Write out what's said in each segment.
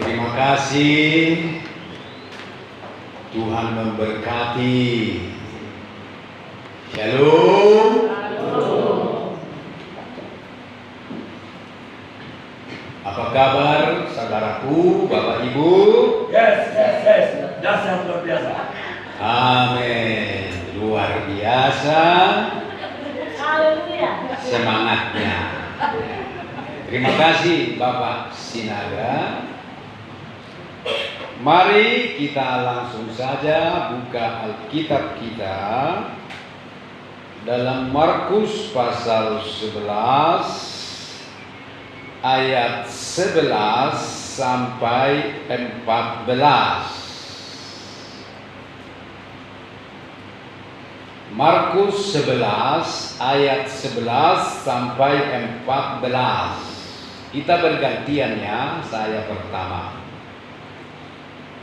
Terima kasih. Tuhan memberkati. Shalom. Apa kabar saudaraku, Bapak Ibu? Yes. Dasar luar biasa. Amin. Luar biasa. Haleluya. Semangatnya. Terima kasih Bapak Sinaga. Mari kita langsung saja buka Alkitab kita dalam Markus pasal 11 ayat 11 sampai 14. Markus 11 ayat 11 sampai 14. Kita bergantian ya, saya pertama.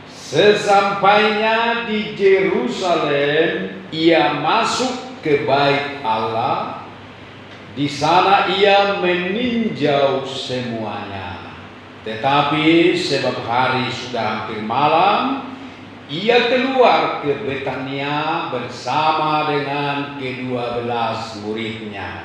Sesampainya di Yerusalem, ia masuk ke bait Allah. Di sana ia meninjau semuanya. Tetapi sebab hari sudah hampir malam, ia keluar ke Betania bersama dengan ke-12 muridnya.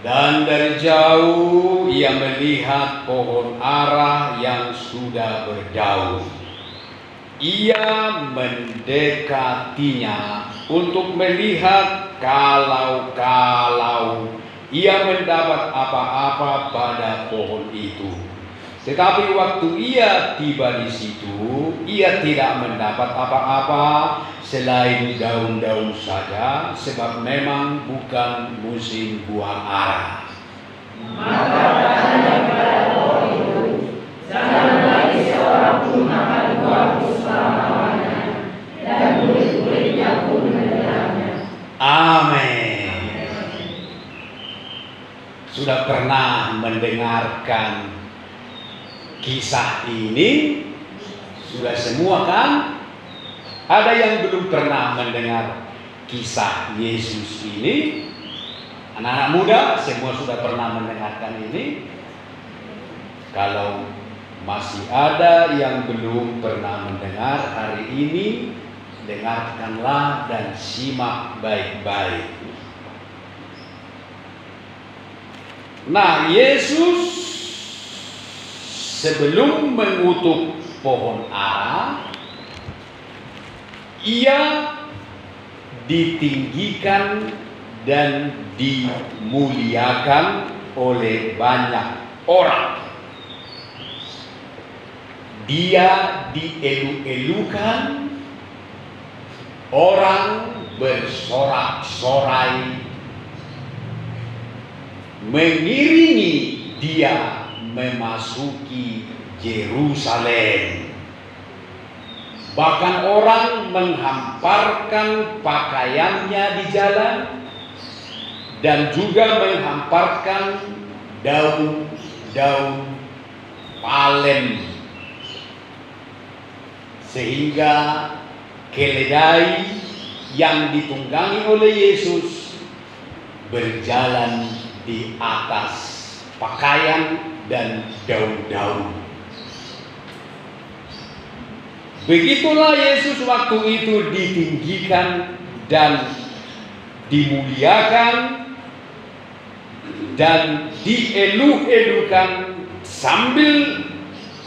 Dan dari jauh ia melihat pohon ara yang sudah berdaun. Ia mendekatinya untuk melihat kalau ia mendapat apa-apa pada pohon itu. Tetapi waktu ia tiba di situ, ia tidak mendapat apa-apa selain daun-daun saja, sebab memang bukan musim buah ara. Maka katanya kepada pohon itu, jangan lagi seorang pun makan buahmu selama-lamanya, dan murid-muridnya pun mendengarnya. Amin. Sudah pernah mendengarkan kisah ini? Sudah semua kan? Ada yang belum pernah mendengar kisah Yesus ini? Anak-anak muda semua sudah pernah mendengarkan ini? Kalau masih ada yang belum pernah mendengar hari ini, dengarkanlah dan simak baik-baik. Nah, Yesus sebelum mengutuk pohon ara, ia ditinggikan dan dimuliakan oleh banyak orang. Dia dielu-elukan, orang bersorak-sorai mengiringi dia memasuki Yerusalem. Bahkan orang menghamparkan pakaiannya di jalan dan juga menghamparkan daun-daun palem, sehingga keledai yang ditunggangi oleh Yesus berjalan di atas pakaian dan daun-daun. Begitulah Yesus waktu itu ditinggikan dan dimuliakan dan dielu-elukan sambil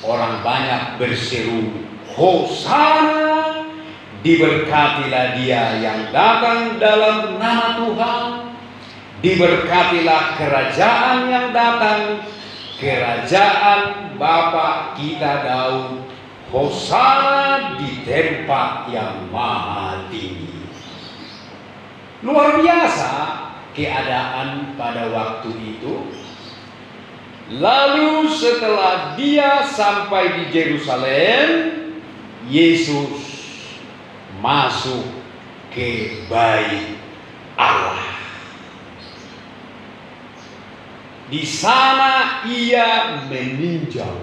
orang banyak berseru, Hosana, diberkatilah dia yang datang dalam nama Tuhan, diberkatilah kerajaan yang datang, kerajaan Bapa kita Daud, Hosana di tempat yang maha tinggi. Luar biasa keadaan pada waktu itu. Lalu setelah dia sampai di Yerusalem, Yesus masuk ke bait Allah. Di sana ia meninjau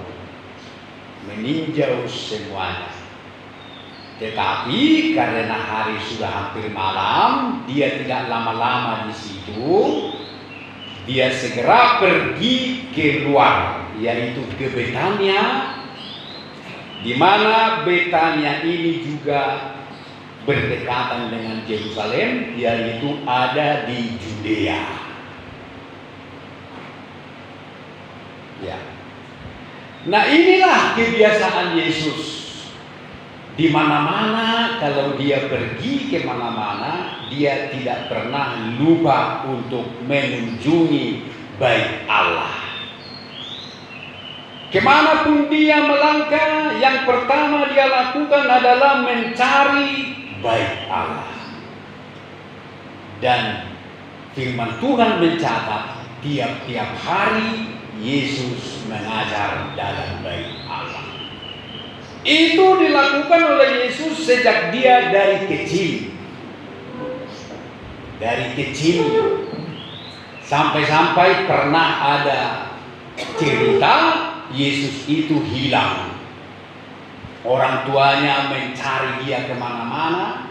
semuanya. Tetapi karena hari sudah hampir malam, dia tidak lama-lama di situ. Dia segera pergi keluar, yaitu ke Betania, di mana Betania ini juga berdekatan dengan Yerusalem, yaitu ada di Judea. Ya. Nah, inilah kebiasaan Yesus. Di mana-mana kalau dia pergi ke mana-mana, dia tidak pernah lupa untuk mengunjungi bait Allah. Kemanapun dia melangkah, yang pertama dia lakukan adalah mencari bait Allah. Dan firman Tuhan mencatat tiap-tiap hari Yesus mengajar dalam bait Allah. Itu dilakukan oleh Yesus sejak dia dari kecil. Dari kecil. Sampai-sampai pernah ada cerita Yesus itu hilang. Orang tuanya mencari dia kemana-mana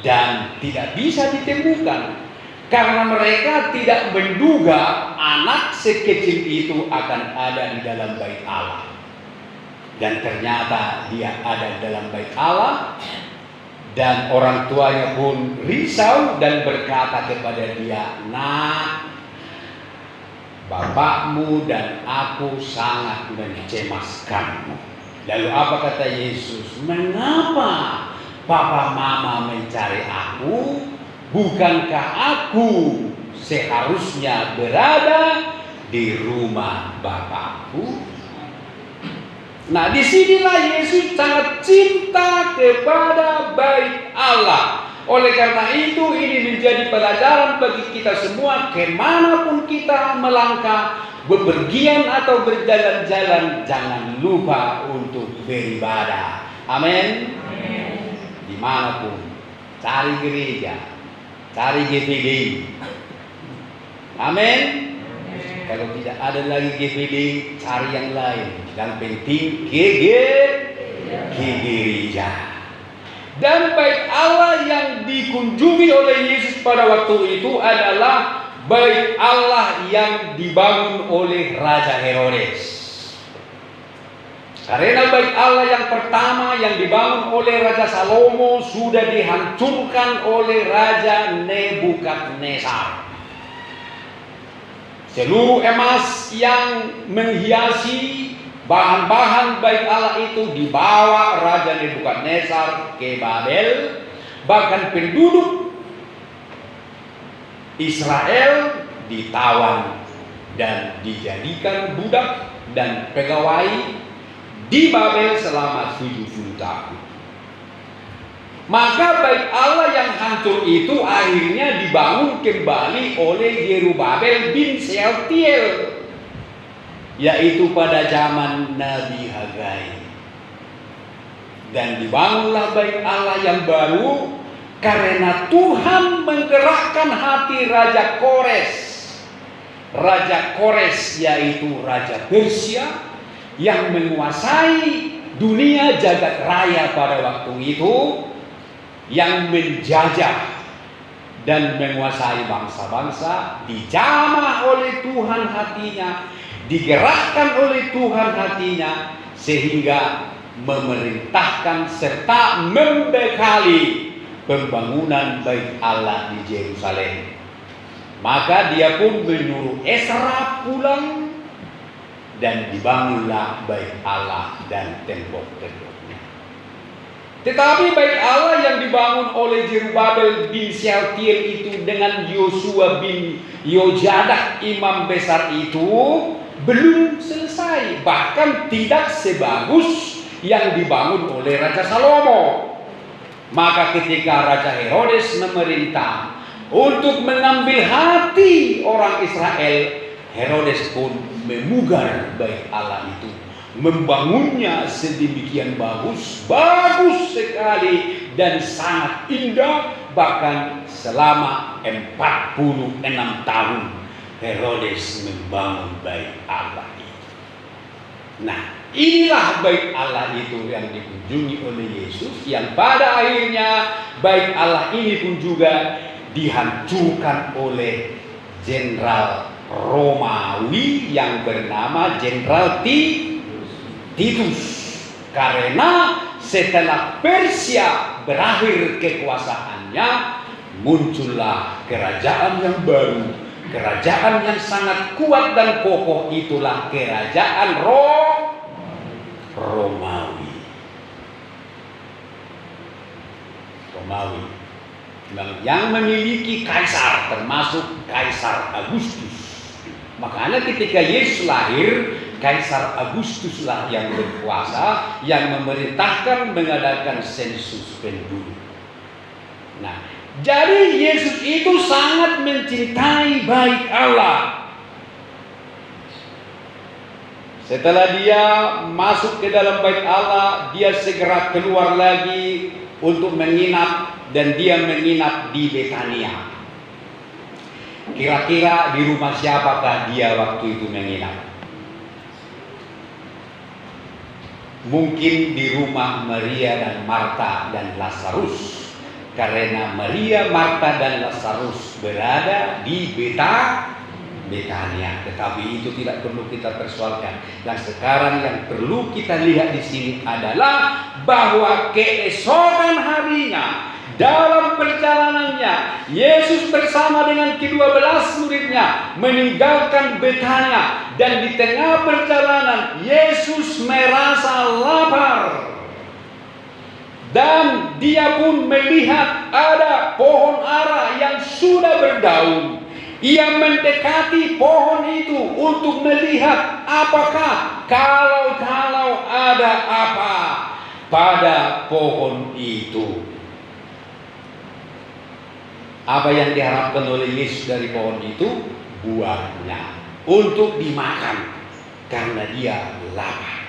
dan tidak bisa ditemukan. Karena mereka tidak menduga anak sekecil itu akan ada di dalam bait Allah. Dan ternyata dia ada dalam bait Allah. Dan orang tuanya pun risau dan berkata kepada dia, "Nak, bapakmu dan aku sangat mencemaskanmu." Lalu apa kata Yesus? "Mengapa papa mama mencari aku? Bukankah aku seharusnya berada di rumah bapakku?" Nah, disinilah Yesus sangat cinta kepada bait Allah. Oleh karena itu, ini menjadi pelajaran bagi kita semua. Kemanapun kita melangkah, bepergian atau berjalan-jalan, jangan lupa untuk beribadah. Amin. Dimanapun, cari gereja, cari GPD. Amin. Kalau tidak ada lagi GPD, cari yang lain. Yang penting gereja. Dan bait Allah yang dikunjungi oleh Yesus pada waktu itu adalah bait Allah yang dibangun oleh Raja Herodes. Karena bait Allah yang pertama yang dibangun oleh Raja Salomo sudah dihancurkan oleh Raja Nebukadnezar. Seluruh emas yang menghiasi bahan-bahan bait Allah itu dibawa Raja Nebukadnezar ke Babel. Bahkan penduduk Israel ditawan dan dijadikan budak dan pegawai di Babel selama 70 tahun. Maka bait Allah yang hancur itu akhirnya dibangun kembali oleh Yerubabel bin Sealtiel, yaitu pada zaman Nabi Hagai. Dan dibangunlah bait Allah yang baru karena Tuhan menggerakkan hati Raja Kores. Raja Kores yaitu Raja Persia yang menguasai dunia jagat raya pada waktu itu, yang menjajah dan menguasai bangsa-bangsa, dijamah oleh Tuhan hatinya, digerakkan oleh Tuhan hatinya, sehingga memerintahkan serta membekali pembangunan bait Allah di Yerusalem. Maka dia pun menyuruh Esra pulang dan dibangunlah bait Allah dan tembok-temboknya. Tetapi bait Allah yang dibangun oleh Jerubabel bin Sealtiel itu dengan Yosua bin Yojadah imam besar itu belum selesai, bahkan tidak sebagus yang dibangun oleh Raja Salomo. Maka ketika Raja Herodes memerintah untuk mengambil hati orang Israel, Herodes pun memugar bait Allah itu, membangunnya sedemikian bagus sekali dan sangat indah. Bahkan selama 46 tahun Herodes membangun bait Allah itu. Nah, Inilah bait Allah itu yang dikunjungi oleh Yesus, yang pada akhirnya bait Allah ini pun juga dihancurkan oleh jenderal Romawi yang bernama Jenderal Titus. Karena setelah Persia berakhir kekuasaannya, muncullah kerajaan yang baru, kerajaan yang sangat kuat dan kokoh, itulah kerajaan Romawi. Yang memiliki kaisar, termasuk Kaisar Agustus. Makanya ketika Yesus lahir, Kaisar Agustuslah yang berkuasa, yang memerintahkan mengadakan sensus penduduk. Nah, jadi Yesus itu sangat mencintai bait Allah. Setelah dia masuk ke dalam bait Allah, dia segera keluar lagi untuk menginap, dan dia menginap di Betania. Kira-kira di rumah siapakah dia waktu itu menginap? Mungkin di rumah Maria dan Marta dan Lazarus. Karena Maria, Marta dan Lazarus berada di Betania. Tetapi itu tidak perlu kita persoalkan. Dan sekarang yang perlu kita lihat di sini adalah bahwa keesokan harinya, dalam perjalanannya, Yesus bersama dengan ke-12 muridnya meninggalkan Betania, dan di tengah perjalanan Yesus merasa lapar, dan dia pun melihat ada pohon ara yang sudah berdaun. Ia mendekati pohon itu untuk melihat apakah kalau ada apa pada pohon itu. Apa yang diharapkan oleh Yesus dari pohon itu? Buahnya untuk dimakan, karena dia lapar.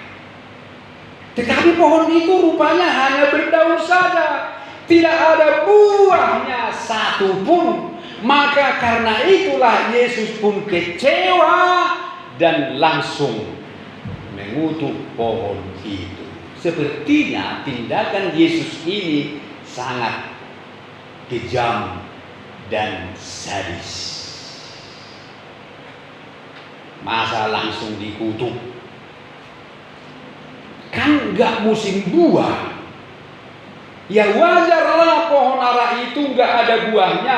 Tetapi pohon itu rupanya hanya berdaun saja, tidak ada buahnya satu pun. Maka karena itulah Yesus pun kecewa dan langsung mengutuk pohon itu. Sepertinya tindakan Yesus ini sangat kejam dan sadis. Masa langsung dikutuk? Kan enggak musim buah. Ya wajarlah pohon ara itu enggak ada buahnya,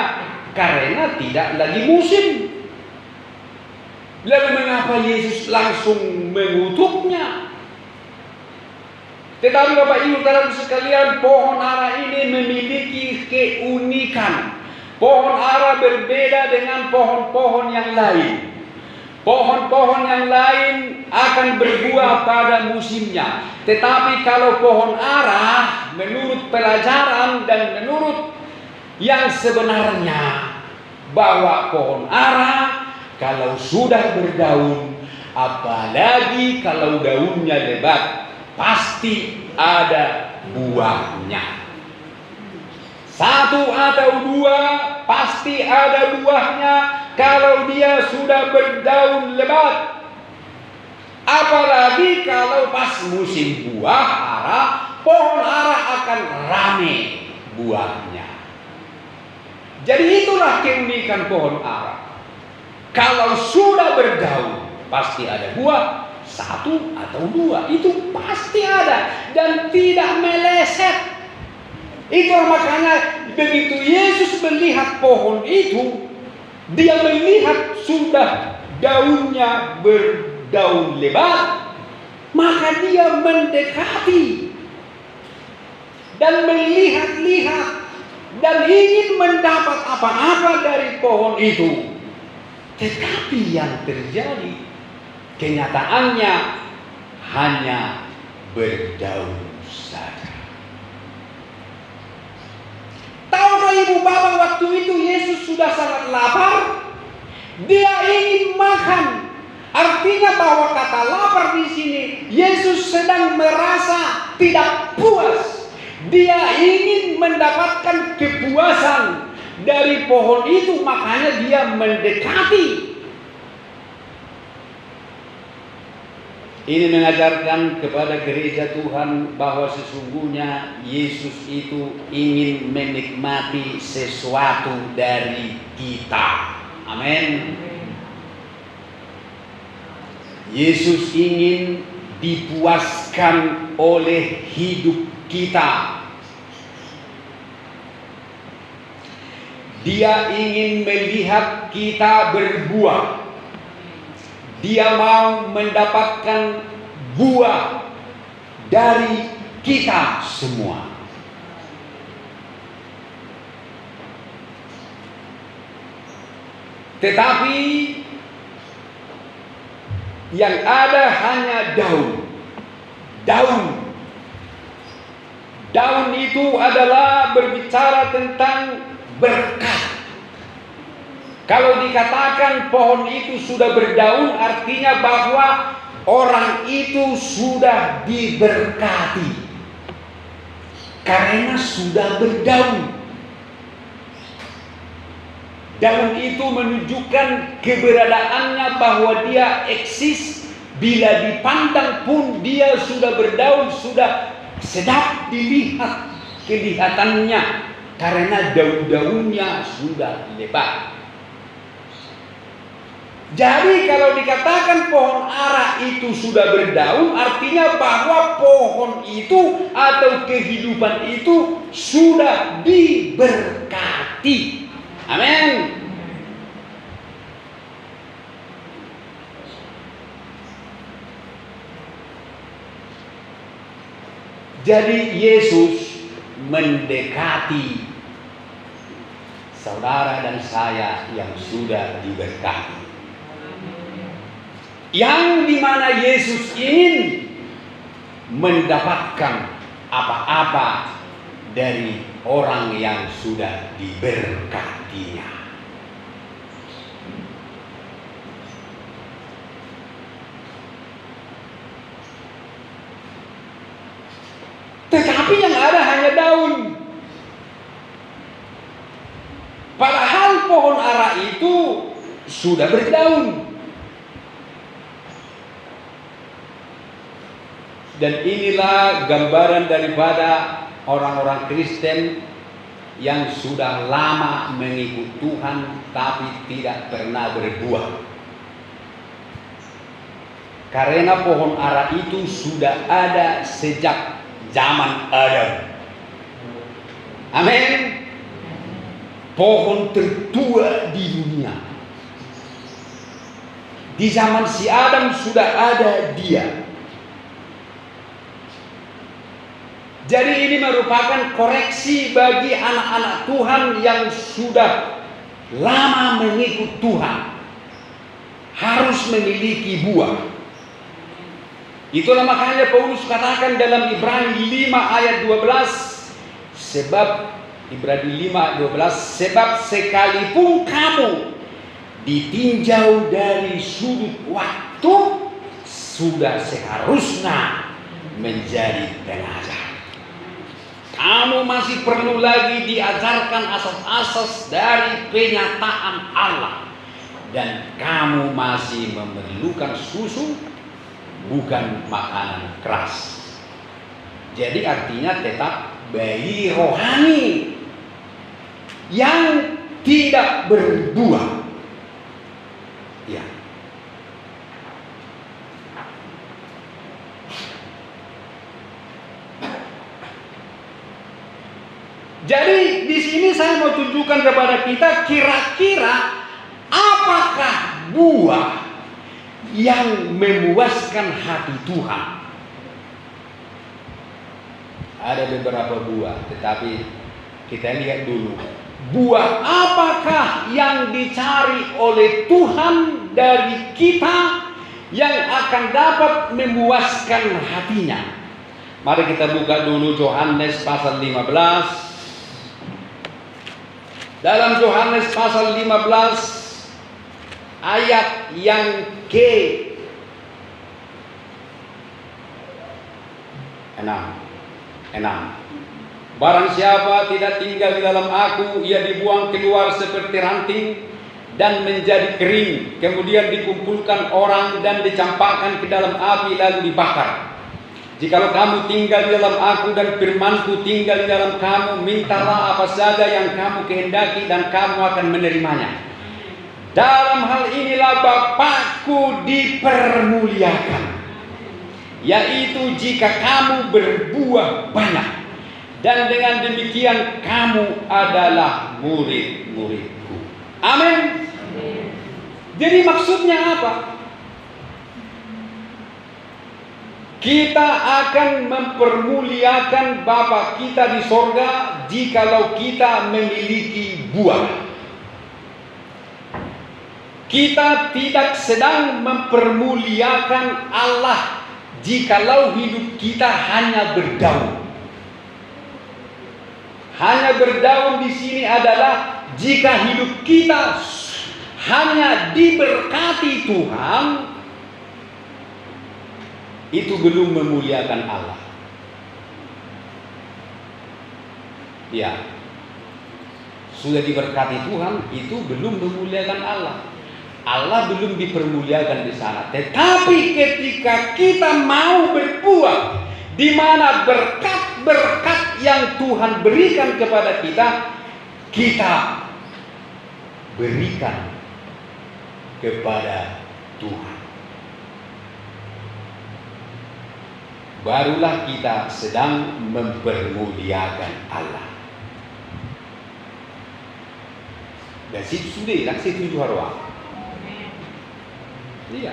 karena tidak lagi musim. Lalu mengapa Yesus langsung mengutuknya? Tetapi Bapak Ibu saudara sekalian, pohon ara ini memiliki keunikan. Pohon ara berbeda dengan pohon-pohon yang lain. Pohon-pohon yang lain akan berbuah pada musimnya. Tetapi kalau pohon ara, menurut pelajaran dan menurut yang sebenarnya, bahwa pohon ara kalau sudah berdaun, apalagi kalau daunnya lebat, pasti ada buahnya. Satu atau dua pasti ada buahnya kalau dia sudah berdaun lebat. Apalagi kalau pas musim buah ara, pohon ara akan rame buahnya. Jadi itulah keunikan pohon ara. Kalau sudah berdaun, pasti ada buah. Satu atau dua, itu pasti ada dan tidak meleset. Itulah makanya begitu Yesus melihat pohon itu, dia melihat sudah daunnya berdaun lebat, maka dia mendekati dan melihat-lihat dan ingin mendapat apa-apa dari pohon itu. Tetapi yang terjadi, kenyataannya hanya berdaun saja. Tahukah ibu bapak, waktu itu Yesus sudah sangat lapar. Dia ingin makan. Artinya bahwa kata lapar di sini, Yesus sedang merasa tidak puas. Dia ingin mendapatkan kepuasan dari pohon itu, makanya dia mendekati. Ini mengajarkan kepada gereja Tuhan bahwa sesungguhnya Yesus itu ingin menikmati sesuatu dari kita. Amin. Yesus ingin dipuaskan oleh hidup kita. Dia ingin melihat kita berbuah. Dia mau mendapatkan buah dari kita semua. Tetapi yang ada hanya daun. Daun itu adalah berbicara tentang berkat. Kalau dikatakan pohon itu sudah berdaun, artinya bahwa orang itu sudah diberkati karena sudah berdaun. Daun itu menunjukkan keberadaannya, bahwa dia eksis. Bila dipandang pun dia sudah berdaun, sudah sedap dilihat kelihatannya, karena daun-daunnya sudah lebat. Jadi kalau dikatakan pohon ara itu sudah berdaun, artinya bahwa pohon itu atau kehidupan itu sudah diberkati. Amin. Jadi Yesus mendekati saudara dan saya yang sudah diberkati. Yang dimana Yesus ingin mendapatkan apa-apa dari orang yang sudah diberkatinya. Tetapi yang ada hanya daun. Padahal pohon ara itu sudah berdaun. Dan inilah gambaran daripada orang-orang Kristen yang sudah lama mengikut Tuhan tapi tidak pernah berbuah. Karena pohon ara itu sudah ada sejak zaman Adam. Amin. Pohon tertua di dunia. Di zaman si Adam sudah ada dia. Jadi ini merupakan koreksi bagi anak-anak Tuhan yang sudah lama mengikut Tuhan. Harus memiliki buah. Itulah makanya Paulus katakan dalam Ibrani 5 ayat 12. Sebab Ibrani 5 ayat 12. Sebab sekalipun kamu ditinjau dari sudut waktu, sudah seharusnya menjadi pengajar. Kamu masih perlu lagi diajarkan asas-asas dari penyataan Allah. Dan kamu masih memerlukan susu, bukan makanan keras. Jadi artinya tetap bayi rohani yang tidak berbuah. Ya. Jadi di sini saya mau tunjukkan kepada kita kira-kira apakah buah yang memuaskan hati Tuhan. Ada beberapa buah, tetapi kita lihat dulu. Buah apakah yang dicari oleh Tuhan dari kita yang akan dapat memuaskan hatinya? Mari kita buka dulu Yohanes pasal 15. Dalam Yohanes pasal 15 ayat yang ke-6. Barang siapa tidak tinggal di dalam aku, ia dibuang keluar seperti ranting dan menjadi kering, kemudian dikumpulkan orang dan dicampakkan ke dalam api lalu dibakar. Jikalau kamu tinggal di dalam aku dan firmanku tinggal di dalam kamu, mintalah apa saja yang kamu kehendaki dan kamu akan menerimanya. Dalam hal inilah Bapakku dipermuliakan, yaitu jika kamu berbuah banyak, dan dengan demikian kamu adalah murid-muridku. Amin. Jadi maksudnya apa? Kita akan mempermuliakan Bapa kita di sorga jikalau kita memiliki buah. Kita tidak sedang mempermuliakan Allah jikalau hidup kita hanya berdaun. Hanya berdaun di sini adalah jika hidup kita hanya diberkati Tuhan, itu belum memuliakan Allah. Ya, sudah diberkati Tuhan, itu belum memuliakan Allah. Allah belum dipermuliakan di sana. Tetapi ketika kita mau berbuah, di mana berkat-berkat yang Tuhan berikan kepada kita, kita berikan kepada Tuhan. Barulah kita sedang mempermuliakan Allah. Dan situ sudah, situ harus. Iya.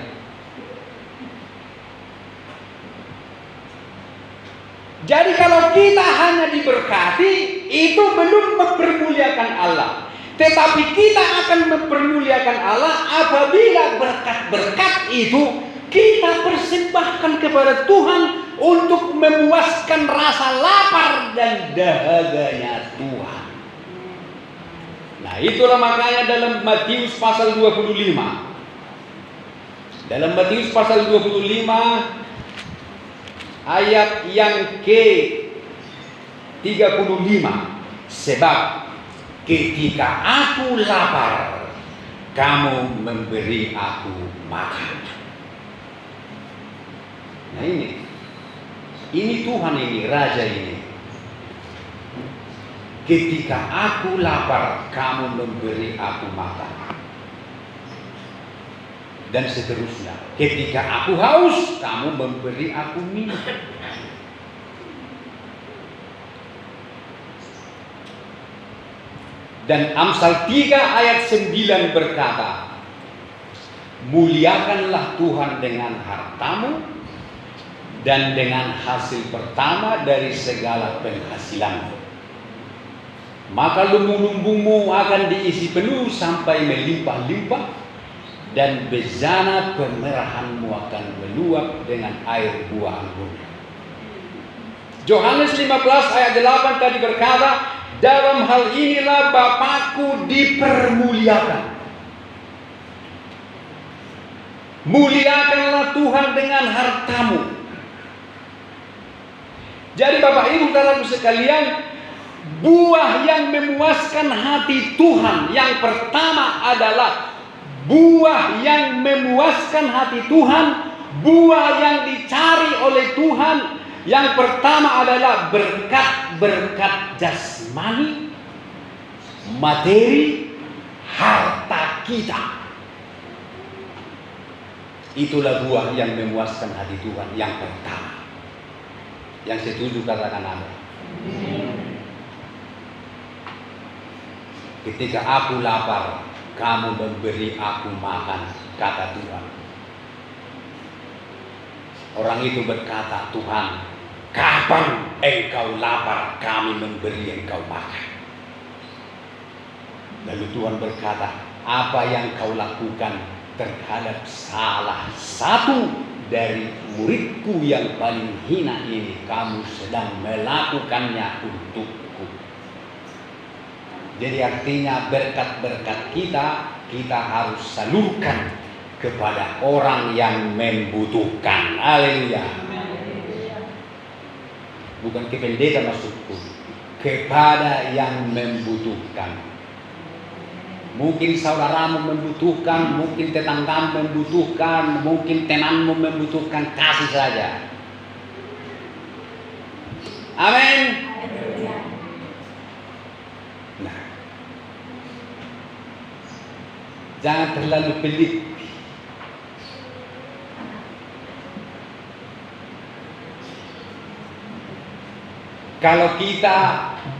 Jadi kalau kita hanya diberkati, itu belum mempermuliakan Allah. Tetapi kita akan mempermuliakan Allah apabila berkat-berkat itu kita persembahkan kepada Tuhan untuk memuaskan rasa lapar dan dahaganya Tuhan. Nah, itulah makanya dalam Matius pasal 25. Dalam Matius pasal 25 ayat yang ke-35, sebab ketika aku lapar, kamu memberi aku makan. Nah ini Tuhan, ini Raja ini. Ketika aku lapar, kamu memberi aku makan. Dan seterusnya. Ketika aku haus, kamu memberi aku minum. Dan Amsal 3 ayat 9 berkata, muliakanlah Tuhan dengan hartamu dan dengan hasil pertama dari segala penghasilanmu. Maka lumbung-lumbungmu akan diisi penuh sampai melimpah-limpah, dan bejana pemerahanmu akan meluap dengan air buah anggur. Yohanes 15 ayat 8 tadi berkata, dalam hal inilah Bapakku dipermuliakan. Muliakanlah Tuhan dengan hartamu. Jadi Bapak Ibu saudaraku sekalian, buah yang memuaskan hati Tuhan yang pertama adalah buah yang memuaskan hati Tuhan, buah yang dicari oleh Tuhan. Yang pertama adalah berkat-berkat jasmani, materi, harta kita. Itulah buah yang memuaskan hati Tuhan yang pertama. Yang setuju katakan amin. Ketika aku lapar, kamu memberi aku makan, kata Tuhan. Orang itu berkata, Tuhan, kapan engkau lapar, kami memberi engkau makan. Lalu Tuhan berkata, apa yang kau lakukan terhadap salah satu dari muridku yang paling hina ini, kamu sedang melakukannya untukku. Jadi artinya berkat-berkat kita harus salurkan kepada orang yang membutuhkan. Haleluya. Bukan ke pendeta maksudku, kepada yang membutuhkan. Mungkin saudaramu membutuhkan, mungkin tetanggamu membutuhkan, mungkin temanmu membutuhkan, kasih saja. Amin. Nah, jangan terlalu pelit. Kalau kita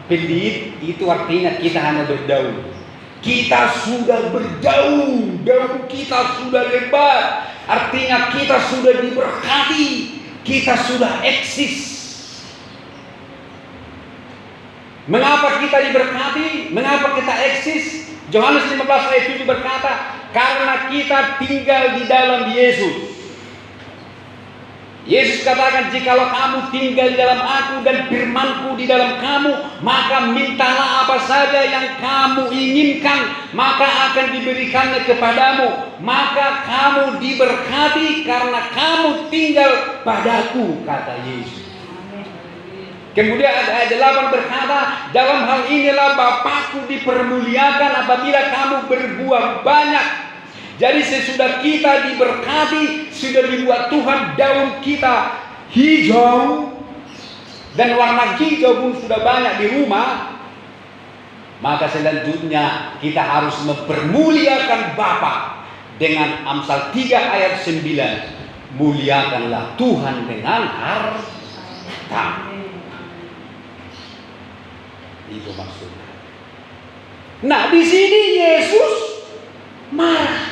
pelit, itu artinya kita hanya berdaun. Kita sudah berjauh, daun kita sudah lebar, artinya kita sudah diberkati, kita sudah eksis. Mengapa kita diberkati? Mengapa kita eksis? Yohanes 15 ayat 7 berkata, karena kita tinggal di dalam Yesus. Yesus katakan, jikalau kamu tinggal di dalam aku dan firmanku di dalam kamu, maka mintalah apa saja yang kamu inginkan, maka akan diberikannya kepadamu. Maka kamu diberkati karena kamu tinggal padaku, kata Yesus. Kemudian ayat 8 berkata, dalam hal inilah Bapakku dipermuliakan apabila kamu berbuah banyak. Jadi sesudah kita diberkati, sudah dibuat Tuhan daun kita hijau, dan warna hijau pun sudah banyak di rumah, maka selanjutnya kita harus mempermuliakan Bapa dengan Amsal 3 ayat 9. Muliakanlah Tuhan dengan harta. Itu maksudnya. Nah, di sini Yesus marah.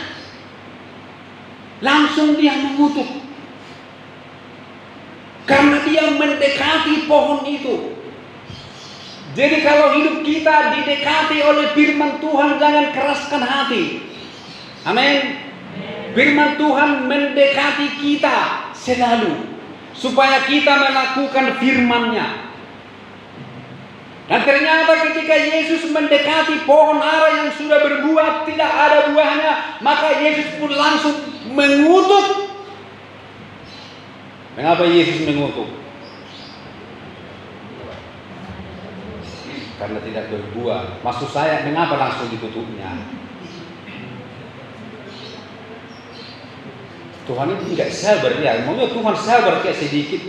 Langsung dia mengutuk. Karena dia mendekati pohon itu. Jadi kalau hidup kita didekati oleh firman Tuhan, jangan keraskan hati. Amin. Firman Tuhan mendekati kita selalu, supaya kita melakukan firman-Nya. Dan ternyata ketika Yesus mendekati pohon ara yang sudah berbuah, tidak ada buahnya, maka Yesus pun langsung mengutuk. Mengapa Yesus mengutuk? Karena tidak berbuah. Maksud saya, mengapa langsung dikutuknya? Tuhan itu tidak sabar ya. Maunya Tuhan sabar kayak sedikit.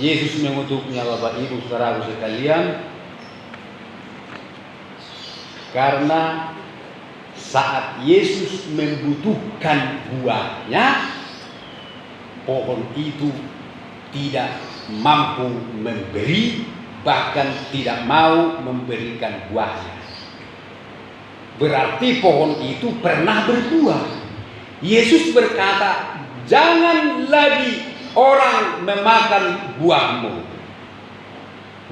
Yesus mengutuknya, Bapak Ibu Saudaraku sekalian, karena saat Yesus membutuhkan buahnya, pohon itu tidak mampu memberi, bahkan tidak mau memberikan buahnya. Berarti pohon itu pernah berbuah. Yesus berkata, jangan lagi orang memakan buahmu.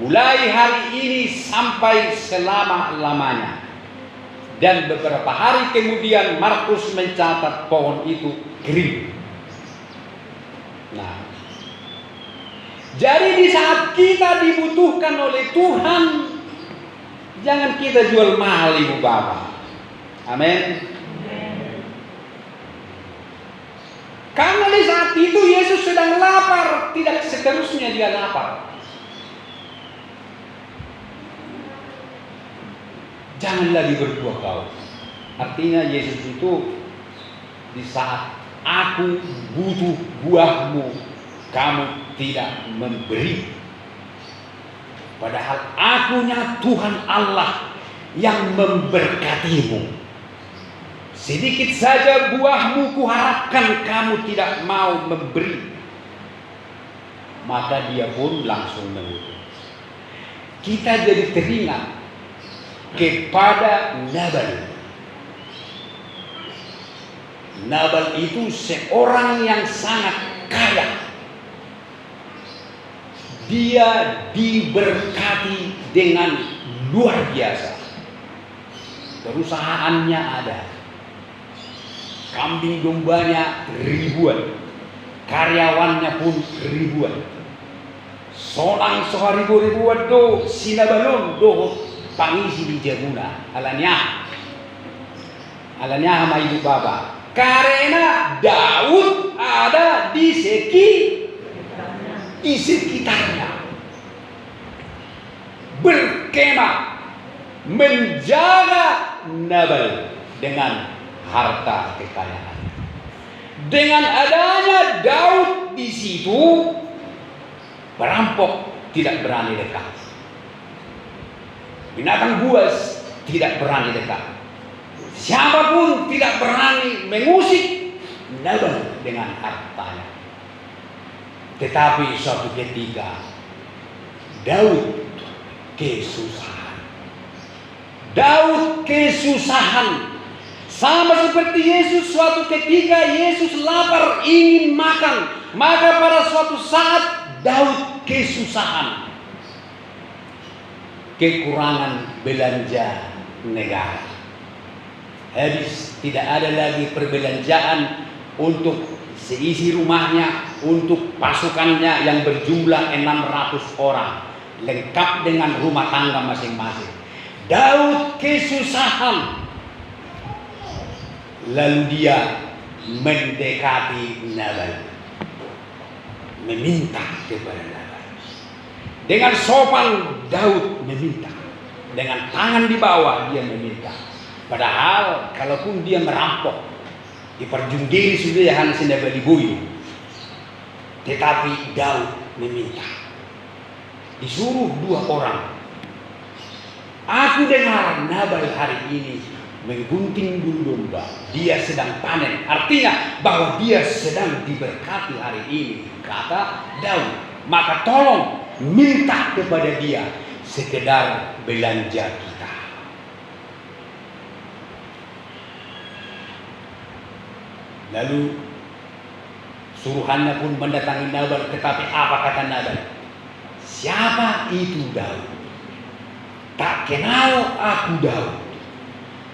Mulai hari ini sampai selama-lamanya. Dan beberapa hari kemudian Markus mencatat pohon itu kering. Nah, jadi di saat kita dibutuhkan oleh Tuhan, jangan kita jual mahal, Ibu Bapak. Amin. Karena di saat itu Yesus sedang lapar, tidak seterusnya dia lapar. Jangan lagi berbuah kau. Artinya Yesus itu di saat aku butuh buahmu, kamu tidak memberi. Padahal akunya Tuhan Allah yang memberkatimu. Sedikit saja buahmu kuharapkan kamu tidak mau memberi. Maka dia pun langsung mengutuk. Kita jadi teringat kepada Nabal. Nabal itu seorang yang sangat kaya. Dia diberkati dengan luar biasa. Perusahaannya ada. Kambing dombanya ribuan, karyawannya pun ribuan. Solang ribuan do sinabalon do pangisi di Jaguna alanya sama ibu bapak. Karena Daud ada di sekitarnya. berkemah, menjaga Nabal dengan harta kekayaan. Dengan adanya Daud di situ, perampok tidak berani dekat. Binatang buas tidak berani dekat. Siapapun tidak berani mengusik Nabal dengan hartanya. Tetapi suatu ketika Daud kesusahan. Daud kesusahan. Sama seperti Yesus, suatu ketika Yesus lapar ingin makan. Maka pada suatu saat Daud kesusahan. Kekurangan belanja negara. Habis, tidak ada lagi perbelanjaan untuk seisi rumahnya, untuk pasukannya yang berjumlah 600 orang. Lengkap dengan rumah tangga masing-masing. Daud kesusahan. Lalu dia mendekati Nabal, meminta kepada Nabal. Dengan sopan Daud meminta, dengan tangan di bawah dia meminta. Padahal kalaupun dia merampok, diperjundiri sudah hanya Nabal dibunuh. Tetapi Daud meminta. Disuruh 2 orang. Aku dengar Nabal hari ini menggunting bulu domba. Dia sedang panen. Artinya bahwa dia sedang diberkati hari ini, kata Daud. Maka tolong minta kepada dia sekedar belanja kita. Lalu suruhannya pun mendatangi Nabal. Tetapi apa kata Nabal? Siapa itu Daud? Tak kenal aku Daud.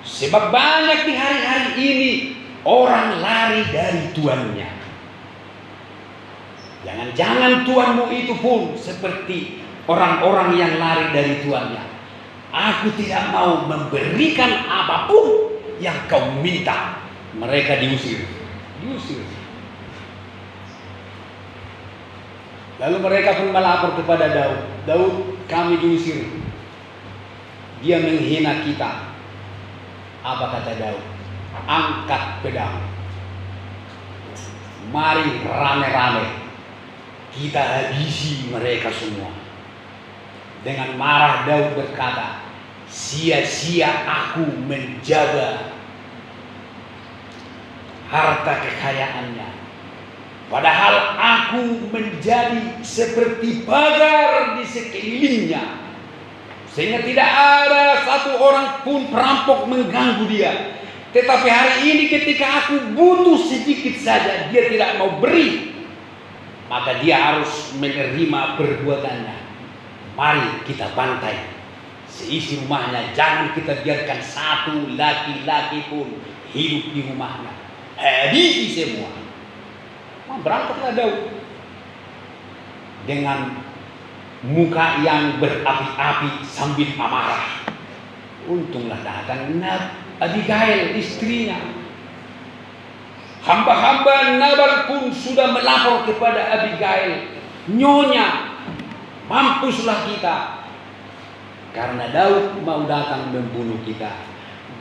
Sebab banyak di hari-hari ini orang lari dari tuannya. Jangan-jangan tuanmu itu pun seperti orang-orang yang lari dari tuannya. Aku tidak mau memberikan apapun yang kau minta. Mereka diusir. Lalu mereka pun melapor kepada Daud. Daud, kami diusir. Dia menghina kita. Apa kata Daud? Angkat pedang. Mari rame-rame kita habisi mereka semua. Dengan marah Daud berkata, sia-sia aku menjaga harta kekayaannya. Padahal aku menjadi seperti pagar di sekelilingnya. Sehingga tidak ada satu orang pun perampok mengganggu dia. Tetapi hari ini ketika aku butuh sedikit saja, dia tidak mau beri. Maka dia harus menerima perbuatannya. Mari kita bantai seisi rumahnya. Jangan kita biarkan satu laki-laki pun hidup di rumahnya. Habisi semua. Berangkatlah Daud dengan muka yang berapi-api sambil amarah. Untunglah datang Abigail istrinya. Hamba-hamba Nabal pun sudah melapor kepada Abigail, Nyonya, mampuslah kita. Karena Daud mau datang membunuh kita.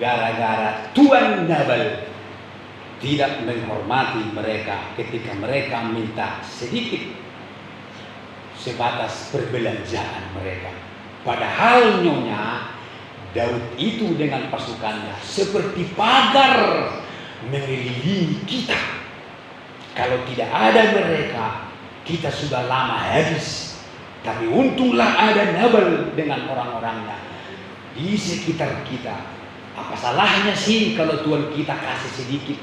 Gara-gara tuan Nabal tidak menghormati mereka ketika mereka minta sedikit sebatas perbelanjaan mereka. Padahal Nyonya, Daud itu dengan pasukannya seperti pagar mengelilingi kita. Kalau tidak ada mereka, kita sudah lama habis. Tapi untunglah ada Nabal dengan orang-orangnya di sekitar kita. Apa salahnya sih kalau Tuhan kita kasih sedikit?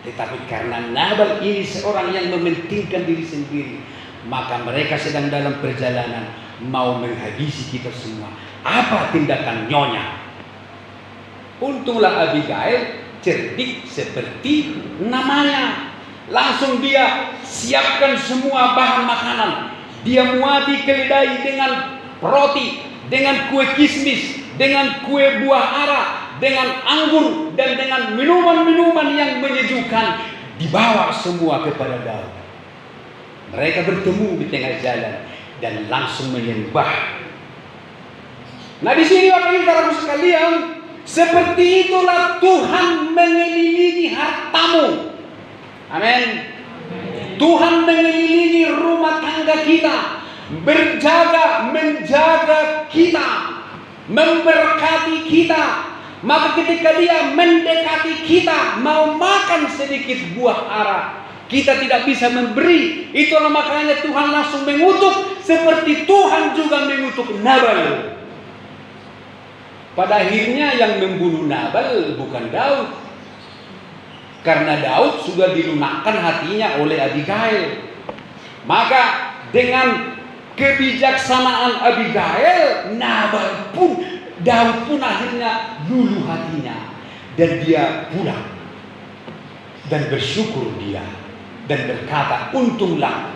Tetapi karena Nabal ini seorang yang mementingkan diri sendiri, maka mereka sedang dalam perjalanan mau menghabisi kita semua. Apa tindakan Nyonya? Untunglah Abigail cerdik seperti namanya. Langsung dia siapkan semua bahan makanan. Dia muati keledai dengan roti, dengan kue kismis, dengan kue buah ara, dengan anggur, dan dengan minuman-minuman yang menyejukkan. Dibawa semua kepada Daud. Mereka bertemu di tengah jalan dan langsung menyembah Nah, di sini Bapak Ibu saudaraku sekalian, seperti itulah Tuhan mengelilingi hartamu. Amin. Tuhan mengelilingi rumah tangga kita, menjaga kita, memberkati kita. Maka ketika Dia mendekati kita, mau makan sedikit buah ara, kita tidak bisa memberi. Itulah makanya Tuhan langsung mengutuk, seperti Tuhan juga mengutuk Nabal. Pada akhirnya yang membunuh Nabal bukan Daud, karena Daud sudah dilunakkan hatinya oleh Abigail. Maka dengan kebijaksanaan Abigail, Daud pun akhirnya luluh hatinya, dan dia pulang dan bersyukur dia dan berkata, untunglah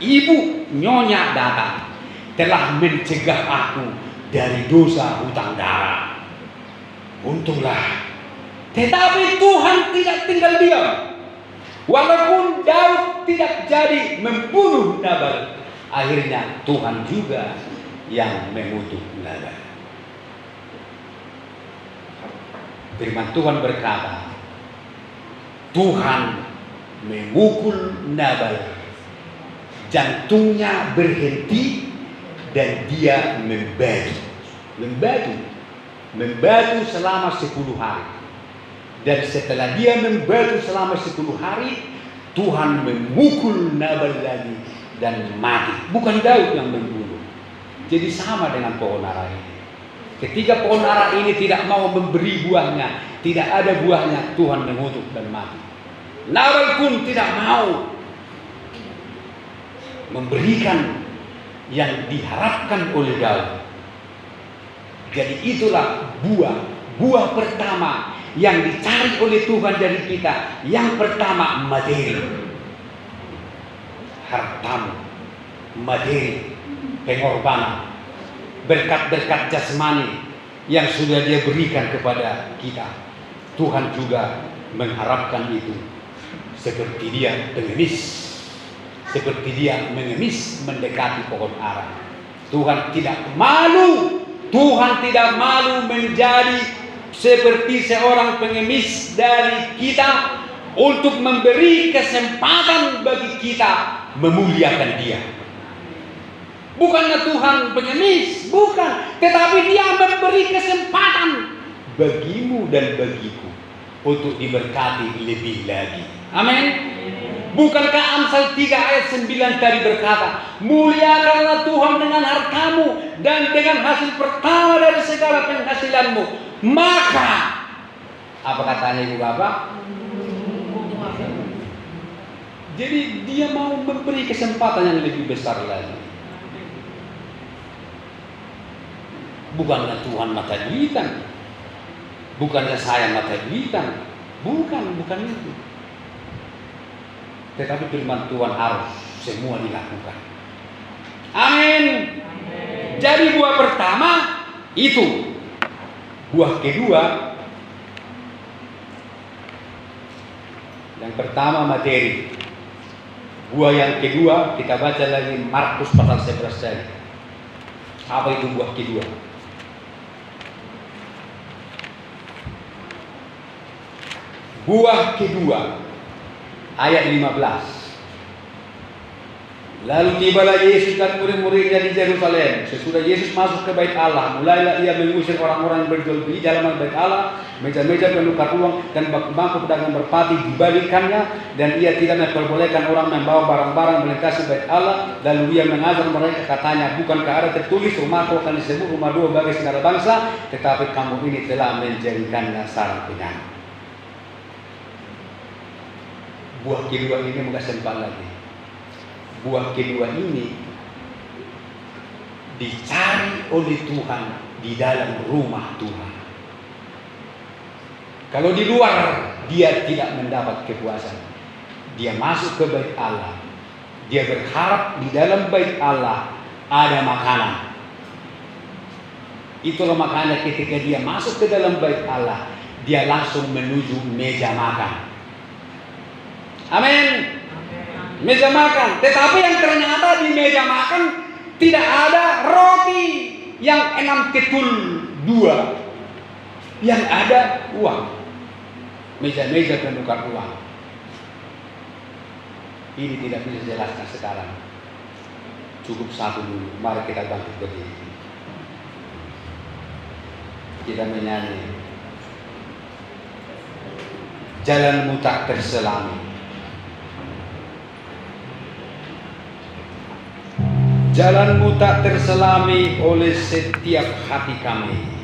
ibu nyonya datang, telah mencegah aku dari dosa hutang darah. Untunglah. Tetapi Tuhan tidak tinggal diam. Walaupun Daud tidak jadi membunuh Nabal, akhirnya Tuhan juga yang mengutuk Nabal. Firman Tuhan berkata, Tuhan memukul Nabal, jantungnya berhenti dan dia membatu selama 10 hari. Dan setelah dia membatu selama 10 hari, Tuhan memukul Nabal lagi dan mati. Bukan Daud yang membunuh. Jadi sama dengan pohon ara ini. Ketika pohon ara ini tidak mau memberi buahnya, tidak ada buahnya, Tuhan mengutuk dan mati. Nabal pun tidak mau memberikan yang diharapkan oleh Daud. Jadi itulah buah pertama yang dicari oleh Tuhan dari kita. Yang pertama, materi, hartamu, materi, pengorbanan, berkat-berkat jasmani yang sudah Dia berikan kepada kita. Tuhan juga mengharapkan itu, seperti Dia pengemis. Seperti Dia mengemis mendekati pohon ara. Tuhan tidak malu menjadi seperti seorang pengemis dari kita, untuk memberi kesempatan bagi kita memuliakan Dia. Bukannya Tuhan pengemis, bukan, tetapi Dia memberi kesempatan bagimu dan bagiku untuk diberkati lebih lagi. Amin. Bukankah Amsal 3 ayat 9 tadi berkata, muliakanlah Tuhan dengan hartamu dan dengan hasil pertama dari segala penghasilanmu. Maka, apa katanya Ibu Bapak? Jadi Dia mau memberi kesempatan yang lebih besar lagi. Bukannya Tuhan mata duitan, bukannya saya mata duitan, bukan itu. Tetapi firman Tuhan harus semua dilakukan. Amin. Jadi buah pertama itu. Buah kedua, yang pertama materi. Buah yang kedua kita baca lagi Markus pasal 11. Apa itu buah kedua? Buah kedua ayat 15. Lalu tibalah Yesus dan murid-muridnya di Yerusalem. Sesudah Yesus masuk ke bait Allah, mulailah Ia mengusir orang-orang yang berjual beli dalam bait Allah. Meja-meja penukar uang dan bangku pedagang merpati dibalikannya, dan Ia tidak memperbolehkan orang membawa barang-barang melintasi bait Allah. Lalu Ia mengajar mereka, katanya, bukankah ada tertulis, rumahku akan disebut rumah doa bagi segala bangsa, tetapi kamu ini telah menjadikannya sarang penyakit. Buah kedua ini enggak sempat lagi. Buah kedua ini dicari oleh Tuhan di dalam rumah Tuhan. Kalau di luar dia tidak mendapat kepuasan. Dia masuk ke bait Allah. Dia berharap di dalam bait Allah ada makanan. Itulah makanya ketika dia masuk ke dalam bait Allah, dia langsung menuju meja makan. Amin. Meja makan. Tetapi yang ternyata di meja makan tidak ada roti yang yang 6 ketul 2 yang ada uang, meja-meja penukar uang. Ini tidak bisa jelaskan sekarang. Cukup satu dulu. Mari kita bangkit berdiri. Kita menyanyi. Jalanmu tak terselami. Jalanmu tak terselami oleh setiap hati kami.